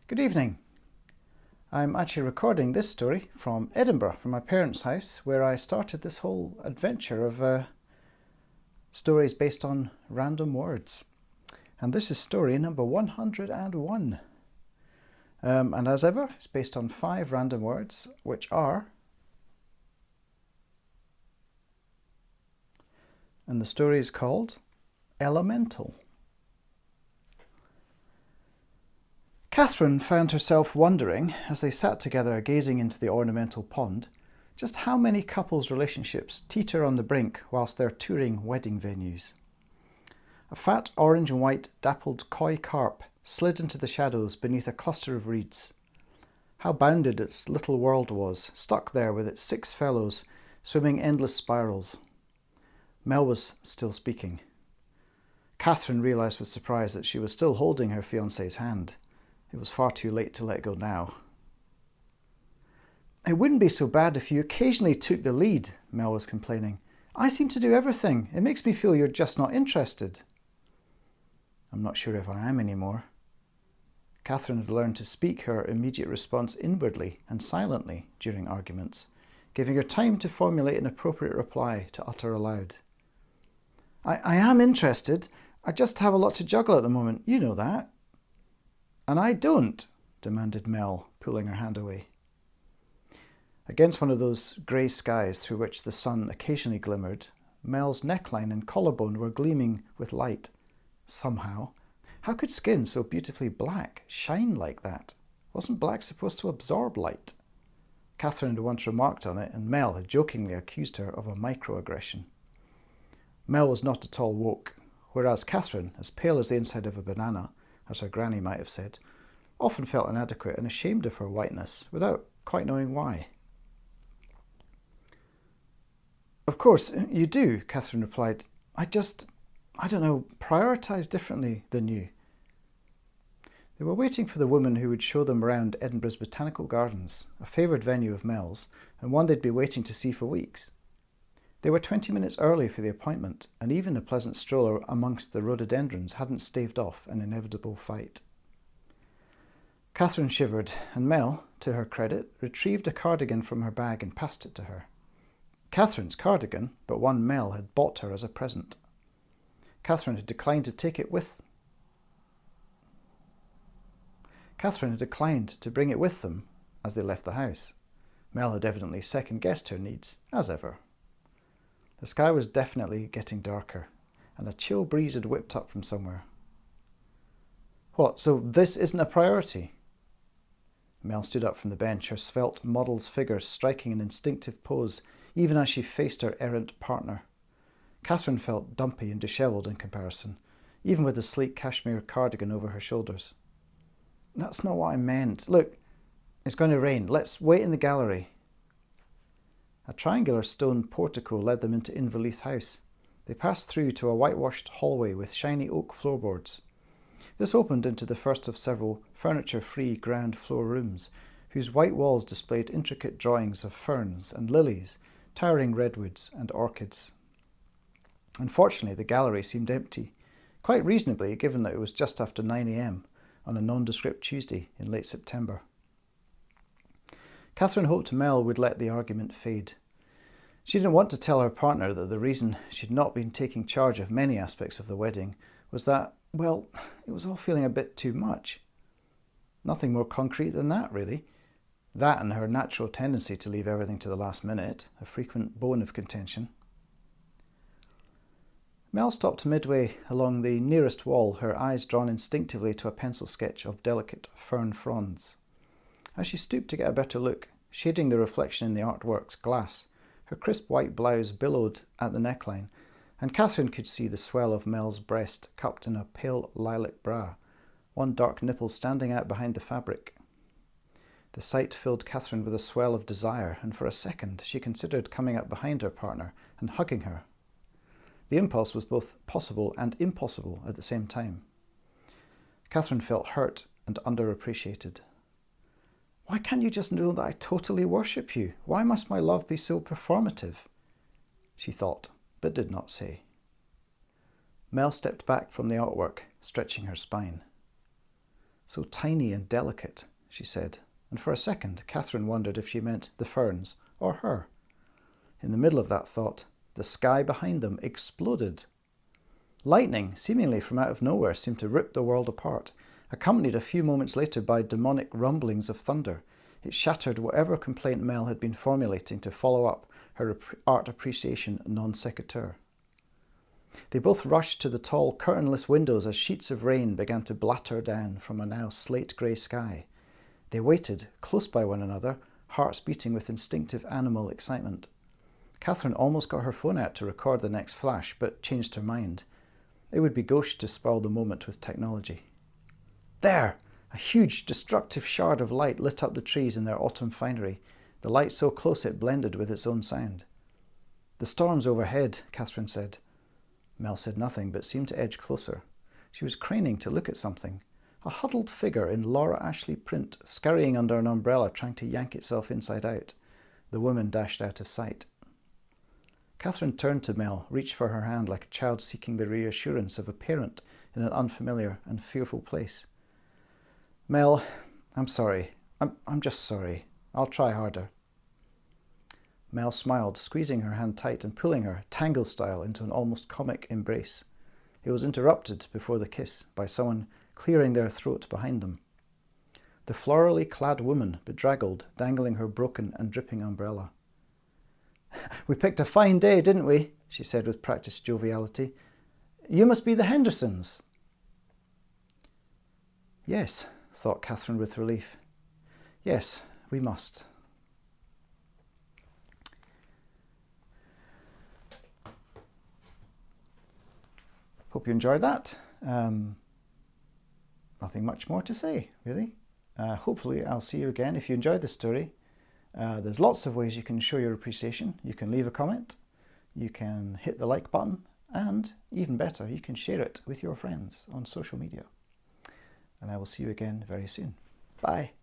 Good evening. I'm actually recording this story from Edinburgh, from my parents' house, where I started this whole adventure of stories based on random words. And this is story number 101. And as ever, it's based on 5 random words, which are... And the story is called Elemental. Catherine found herself wondering, as they sat together gazing into the ornamental pond, just how many couples' relationships teeter on the brink whilst they're touring wedding venues. A fat orange and white dappled koi carp slid into the shadows beneath a cluster of reeds. How bounded its little world was, stuck there with its 6 fellows, swimming endless spirals. Mel was still speaking. Catherine realised with surprise that she was still holding her fiancé's hand. It was far too late to let go now. "It wouldn't be so bad if you occasionally took the lead," Mel was complaining. "I seem to do everything. It makes me feel you're just not interested." "I'm not sure if I am anymore." Catherine had learned to speak her immediate response inwardly and silently during arguments, giving her time to formulate an appropriate reply to utter aloud. I am interested. I just have a lot to juggle at the moment. You know that." "And I don't," demanded Mel, pulling her hand away. Against one of those grey skies through which the sun occasionally glimmered, Mel's neckline and collarbone were gleaming with light. Somehow. How could skin so beautifully black shine like that? Wasn't black supposed to absorb light? Catherine had once remarked on it, and Mel had jokingly accused her of a microaggression. Mel was not at all woke, whereas Catherine, as pale as the inside of a banana, as her granny might have said, often felt inadequate and ashamed of her whiteness, without quite knowing why. "Of course, you do," Catherine replied. I don't know, prioritise differently than you." They were waiting for the woman who would show them around Edinburgh's Botanical Gardens, a favoured venue of Mel's, and one they'd been waiting to see for weeks. They were 20 minutes early for the appointment, and even a pleasant stroll amongst the rhododendrons hadn't staved off an inevitable fight. Catherine shivered, and Mel, to her credit, retrieved a cardigan from her bag and passed it to her. Catherine's cardigan, but one Mel had bought her as a present. Catherine had declined to bring it with them as they left the house. Mel had evidently second-guessed her needs, as ever. The sky was definitely getting darker, and a chill breeze had whipped up from somewhere. "What, so this isn't a priority?" Mel stood up from the bench, her svelte model's figure striking an instinctive pose, even as she faced her errant partner. Catherine felt dumpy and dishevelled in comparison, even with the sleek cashmere cardigan over her shoulders. "That's not what I meant. Look, it's going to rain. Let's wait in the gallery." A triangular stone portico led them into Inverleith house. They passed through to a whitewashed hallway with shiny oak floorboards. This opened into the first of several furniture-free ground floor rooms, whose white walls displayed intricate drawings of ferns and lilies, towering redwoods and orchids. Unfortunately, the gallery seemed empty, quite reasonably given that it was just after 9 a.m. on a nondescript Tuesday in late September. Catherine hoped Mel would let the argument fade. She didn't want to tell her partner that the reason she'd not been taking charge of many aspects of the wedding was that, well, it was all feeling a bit too much. Nothing more concrete than that, really. That and her natural tendency to leave everything to the last minute, a frequent bone of contention. Mel stopped midway along the nearest wall, her eyes drawn instinctively to a pencil sketch of delicate fern fronds. As she stooped to get a better look, shading the reflection in the artwork's glass, her crisp white blouse billowed at the neckline, and Catherine could see the swell of Mel's breast cupped in a pale lilac bra, one dark nipple standing out behind the fabric. The sight filled Catherine with a swell of desire, and for a second she considered coming up behind her partner and hugging her. The impulse was both possible and impossible at the same time. Catherine felt hurt and underappreciated. "Why can't you just know that I totally worship you? Why must my love be so performative?" she thought, but did not say. Mel stepped back from the artwork, stretching her spine. So tiny and delicate, she said, and for a second Catherine wondered if she meant the ferns or her. In the middle of that thought, the sky behind them exploded. Lightning, seemingly from out of nowhere, seemed to rip the world apart, accompanied a few moments later by demonic rumblings of thunder. It shattered whatever complaint Mel had been formulating to follow up her art appreciation non sequitur. They both rushed to the tall, curtainless windows as sheets of rain began to blatter down from a now slate-grey sky. They waited, close by one another, hearts beating with instinctive animal excitement. Catherine almost got her phone out to record the next flash, but changed her mind. It would be gauche to spoil the moment with technology. There! A huge, destructive shard of light lit up the trees in their autumn finery, the light so close it blended with its own sound. "The storm's overhead," Catherine said. Mel said nothing, but seemed to edge closer. She was craning to look at something. A huddled figure in Laura Ashley print, scurrying under an umbrella, trying to yank itself inside out. The woman dashed out of sight. Catherine turned to Mel, reached for her hand like a child seeking the reassurance of a parent in an unfamiliar and fearful place. "Mel, I'm sorry. I'm just sorry. I'll try harder." Mel smiled, squeezing her hand tight and pulling her, tango style, into an almost comic embrace. It was interrupted before the kiss by someone clearing their throat behind them. The florally clad woman, bedraggled, dangling her broken and dripping umbrella. "We picked a fine day, didn't we?" she said with practiced joviality. "You must be the Hendersons." "Yes," thought Catherine with relief. "Yes, we must." Hope you enjoyed that. Nothing much more to say, really. Hopefully I'll see you again. If you enjoyed this story, there's lots of ways you can show your appreciation. You can leave a comment, you can hit the like button, and even better, you can share it with your friends on social media. And I will see you again very soon. Bye.